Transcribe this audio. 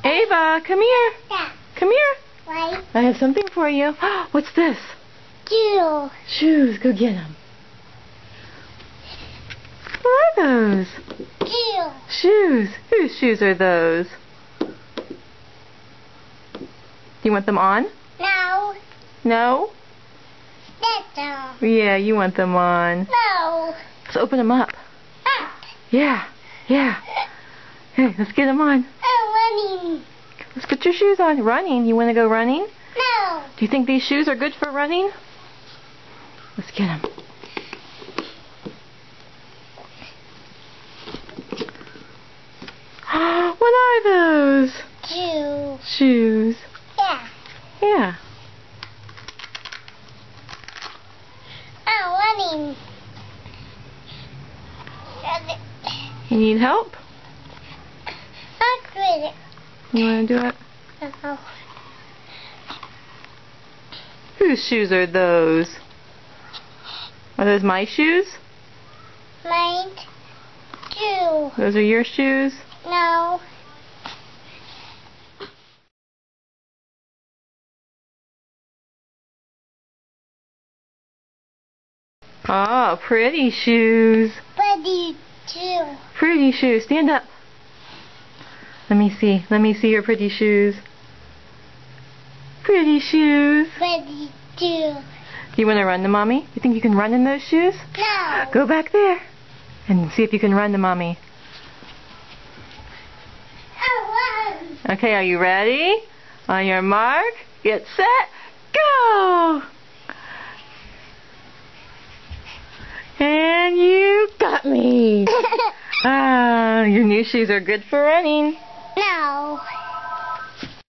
Ava, come here. Yeah. Come here. Right. I have something for you. What's this? Two. Shoes. Go get them. What are those? Two. Shoes. Whose shoes are those? Do you want them on? No. No? That's Yeah, you want them on. no. Let's open them up. Up. Yeah. Yeah. Hey, let's get them on. I'm running. Let's get your shoes on. Running. You want to go running? No. Do you think these shoes are good for running? Let's get them. What are those? Two. Shoes. Yeah. Yeah. I'm running. You need help? I'm good. You want to do it? No. Whose shoes are those? Are those my shoes? Mine. Two. Those are your shoes? No. Oh, pretty shoes. Buddy. Two. Pretty shoes. Stand up. Let me see. Let me see your pretty shoes. Pretty shoes. Buddy. Two. Do you want to run to Mommy? You think you can run in those shoes? No. Go back there and see if you can run to Mommy. I run. Okay, are you ready? On your mark, get set, go! And you got me! Your new shoes are good for running. No.